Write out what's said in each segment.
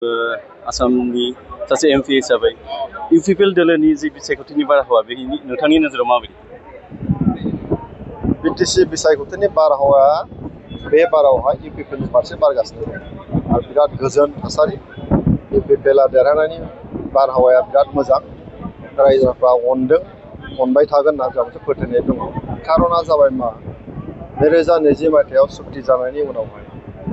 आसामनि सासे एमपि हिसाबै इउपिपिएल दोलोनि जि बिसायख'थिनि बारहावा बेनि नोंथांनि नोजोराव माबायदि? बिटिसि बिसायख'थिनि बारहावाया बे बारावहाय इउपिपिएलनि फारसे बारगासिनो दं आरो बिराद गोजोन थासारि। इउपिपिएलआ देरहानायनि बारहावाया बिराद मोजां। रायजोफ्रा अनबाय थागोन होनना जोंहा मोनसे फोथायनाय दङ। खारना जाबाय मा, 2020 मायथाइयाव सुक्ति जानायनि उनावहाय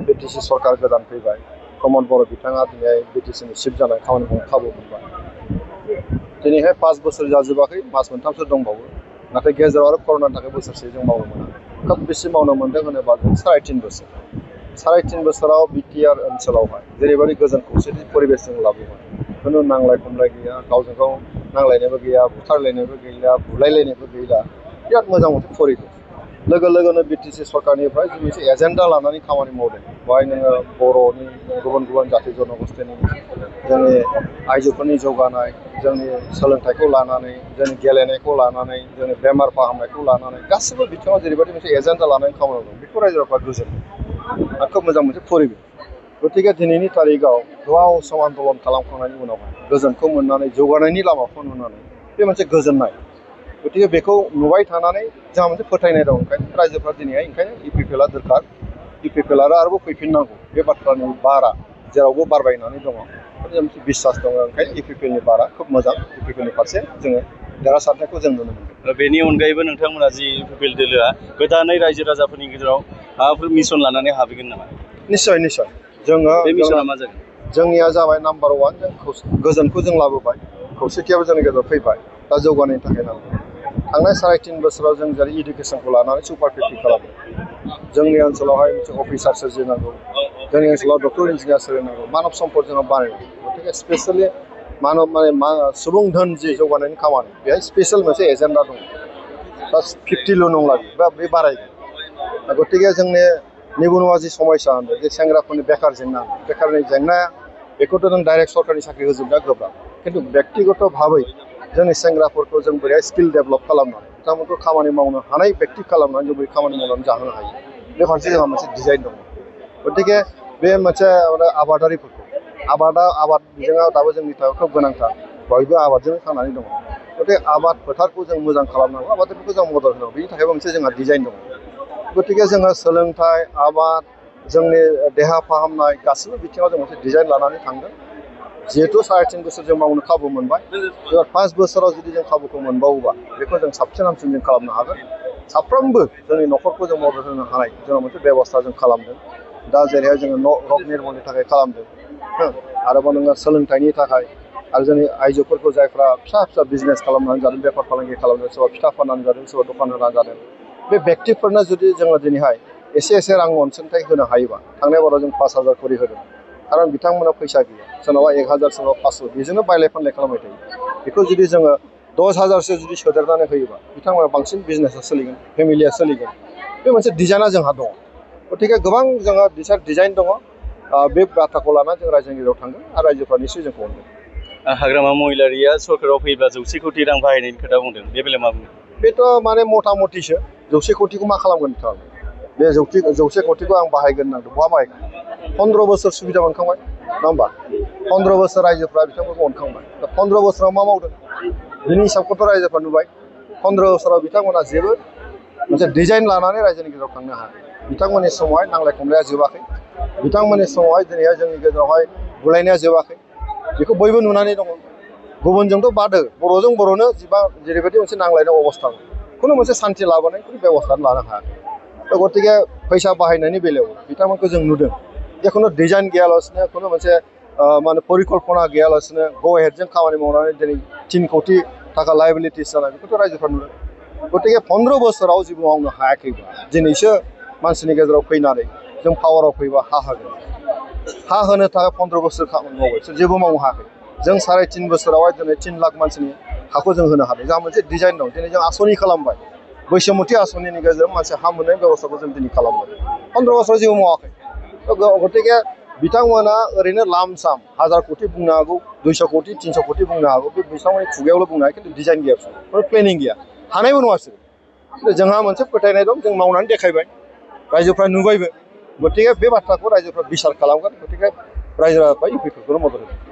बिटिसि सरकार गोदान फैबाय। प्रमद बर' बिथाङा दिनै बिटिसिनि चिफ जानाय खामानि मावनो खाबु मोनबाय। दिनैहाय 5 बोसोर जाजोबाखै, मास मोनथामसो दंबावो। नाथाय गेजेराव आरो कर'नानि थाखाय बोसोरसे जों मावनो मोनाखै। खोब बेसे मावनो मोन्दों होनोबा जों 3.5 बोसोर। 3.5 बोसोराव बिटिआर ओनसोलावहाय जेरैबायदि गोजोन खौसेथि परिबेस जों लाबोबाय। खुनु नांलाय खमलाय गैया, गावजों गाव नांलायनायबो गैया, बुथारलायनायबो गैया, बुलायलायनायबो गैला। बिराद मोजां मोनसे परिबेस। लोगो लोगोनो बिटिसि सरकारनिफ्राय जों मोनसे एजेन्डा लानानै खामानि मावदों। बेवहाय नोङो बर'नि गुबुन गुबुन जाथि जनगोष्ठीनि जोंनि आइजोफोरनि जौगानाय, जोंनि सोलोंथाइखौ लानानै, जोंनि गेलेनायखौ लानानै, जोंनि बेमार फाहामनायखौ लानानै गासिबो बिथिङाव जेरैबायदि मोनसे एजेन्डा लानानै खामानि मावदों, बेखौ रायजोफ्रा गोजोनदों आरो खोब मोजां मोनसे परिबेस। गतिके दिनैनि तारिखाव गोबाव सम आन्दलन खालामखांनायनि उनावहाय गोजोनखौ मोननानै, जौगानायनि लामाखौ नुनानै बे मोनसे गोजोननाय। गतिके बेखौ नुबाय थानानै जोंहा मोनसे फोथायनाय दं। ओंखायनो रायजोफ्रा दिनैहाय इउपिपिएलआ दरखार, इउपिपिएल आरोबाव फैफिननांगौ। बे बाथ्रानि बारा जेरावबो बारबाय होननानै दङ। जों मोनसे बिसास दङ। ओंखायनो इउपिपिएलनि बारा खोब मोजां। इउपिपिएलनि फारसे जोङो देरहासारनायखौ जों नुनो मोनदों। बेनि अनगायैबो नोंथांमोना जि इउपिपिएल दोलोआ गोदानै रायजो राजाफोरनि गेजेराव माबाफोर मिशन लानानै हाबहैगोन नामा? निश्चय निश्चय। जोङो बे मिशना मा जागोन? जोंनिया जाबाय नाम्बार 1, जों गोजोनखौ जों लाबोबाय। खौसेथियाबो जोंनि गेजेराव फैबाय। दा जौगानायनि थाखाय नांगौ। थांनाय 3.5 बोसोराव जों जेरै इडुकेसनखौ लानानै सुपार 50 खालामदों। जोंनि ओनसोलावहाय मोनसे अफिसार सोरजिनांगौ, जोंनि ओनसोलाव डक्टर इन्जिनियार सोरजिनांगौ, मानब सम्पद जोङो बानायनांगौ। गतिके स्पेसियेलि सुबुं धोन जि जौगानायनि खामानि, बेहाय स्पेसियेल मोनसे एजेन्डा दं। दा 50ल' नंला, बे बारायगोन। गतिके जोंनि निबनुवा जि समस्या होनदों, जे सेंग्राफोरनि बेखार जेंनाया बेखौथ' जों डाइरेक्ट सरकारनि साख्रि होजोबनाया गोब्राब। खिन्थु व्यक्तिगत भाबै जोंनि सेंग्राफोरखौ जों बोरैहाय स्किल डेभेलप खालामनानै बिथांमोनखौ खामानि मावनो हानाय व्यक्ति खालामनानै जों बोरै खामानि मावनानै जाहोनो हायो, बे फारसे जोंहा मोनसे डिजाइन दङ। गतिके बे मोनसे आबादारिफोरखौ आबाद बिजोङा दाबो जोंनि थाखाय खोब गोनांथार। बयबो आबादजों थांनानै दङ। गतिके आबाद फोथारखौ जों मोजां खालामनांगौ, आबादारिफोरखौ जों मदद होनांगौ। बेनि थाखायबो मोनसे जोंहा डिजाइन दङ। गतिके जोङो सोलोंथाइ, आबाद, जोंनि देहा फाहामनाय गासैबो बिथिङाव जों मोनसे डिजाइन लानानै थांदों। जिहेतु 3.5 बोसोर जों मावनो खाबु मोनबाय, 5 बोसोराव जुदि जों खाबुखौ मोनबावोबा बेखौ जों साबसिन हामसिन जों खालामनो हागोन। साफ्रोमबो जोंनि न'खरखौ जों मदद होनो हानाय जोंहा मोनसे बेब'स्था जों खालामदों। दा जेरैहाय जोङो रक निर्माणनि थाखाय खालामदों, आरोबाव नोङो सोलोंथाइनि थाखाय, आरो जोंनि आइजोफोरखौ जायफ्रा फिसा फिसा बिजनेस खालामनानै जादों, बेफार फालांगि खालामदों, सोरबा फिथा फाननानै जादों, सोरबा दखान होनानै जादों, बे व्यक्तिफोरनो जुदि जोङो दिनैहाय एसे रां अनसुंथाइ होनो हायोबा, थांनाय बाराव जों 5,000 करि होदों। खारन बिथांमोना फैसा गैया, सोरनावबा 1,000, सोरनावबा 500, बेजोंनो बायलाय फानलाय खालामबाय थायो। बेखौ जुदि जोङो 10,000सो जुदि सोदेरनानै होयोबा, बिथांमोना बांसिन बिजनेसा सोलिगोन, फेमिलिया सोलिगोन। बे मोनसे डिजाइना जोंहा दङ। गतिके गोबां जोंहा डिजाइन दङ। बे बाथ्राखौ लानानै जों रायजोनि गेजेराव थांगोन आरो रायजोफ्रा निश्चय जोंखौ अनगोन। हाग्रामा महिलारिया सरकाराव फैब्ला 100 कोटि रां बाहायनायनि खोथा बुंदों, बे बेलायाव मा बुङो? बेथ' माने मथा मथिसो। 100 कोटिखौ मा खालामगोन नोंथाङा? बे 100 कोटिखौ आं बाहायगोन होननांगौ। बहा बाहायगोन? 15 बोसोर सुबिदा मोनखांबाय, नङा होमबा? 15 बोसोर रायजोफ्रा बिथांमोनखौ अनखांबाय। दा 15 बोसोराव मा मावदों? बिनि हिसाबखौथ' रायजोफ्रा नुबाय। 15 बोसोराव बिथांमोना जेबो मोनसे डिजाइन लानानै रायजोनि गेजेराव थांनो हायाखै। बिथांमोननि समावहाय नांलाय खमलाया जोबाखै। बिथांमोननि समावहाय दिनैहाय जोंनि गेजेरावहाय बुलायनाया जोबाखै। बेखौ बयबो नुनानै दङ। गुबुनजोंथ' बादो, बर'जों बर'नो जेरैबायदि मोनसे नांलायनाय अबस्था, खुनु मोनसे सान्थि लाबोनाय खुनु बेब'स्था लानो हायाखै। गतिके फैसा बाहायनायनि बेलायाव बिथांमोनखौ जों नुदों। जिखुनु डिजाइन गैयालासिनो, खुनु मोनसे परिकल्पना गैयालासिनो ग' एहेडजों खामानि मावनानै दिनै 3 कोटि थाखा लायबिलिटिस जानाय, बेखौथ' रायजोफ्रा नुदों। गतिके 15 बोसोराव जेबो मावनो हायाखैबा, दिनैसो मानसिनि गेजेराव फैनानै जों पावाराव फैबा हा होगोन। हा होनो थाखाय 15 बोसोर खामानि मावबाय, जेबो मावनो हायाखै। जों 3.5 बोसोरावहाय दिनै 3 लाख मानसिनि हाखौ जों होनो हादों। जोंहा मोनसे डिजाइन दं। दिनै जों आसनि खालामबाय। बैसोमुथि आसनिनि गेजेरजों मानसि हा मोननायनि बेब'स्थाखौ जों दिनै खालामबाय। 15 बोसोराव जेबो मावाखै। गतिके बिथांमोना ओरैनो लाम साम 1000 कोटि बुंनो हागौ, 200 कोटि, 300 कोटि बुंनो हागौ। बे बिथांमोननि खुगायावल' बुंनो हायो, खिन्थु डिजाइन गैया, प्लेनिं गैया, हानायबो नङासो। जोंहा मोनसे फोथायनाय दं, जों मावनानै देखायबाय, रायजोफ्रा नुबायबो। गतिके बे बाथ्राखौ रायजोफ्रा बिसार खालामगोन। गतिके रायजो राजा बा इउपिफोरखौनो मदद होदों।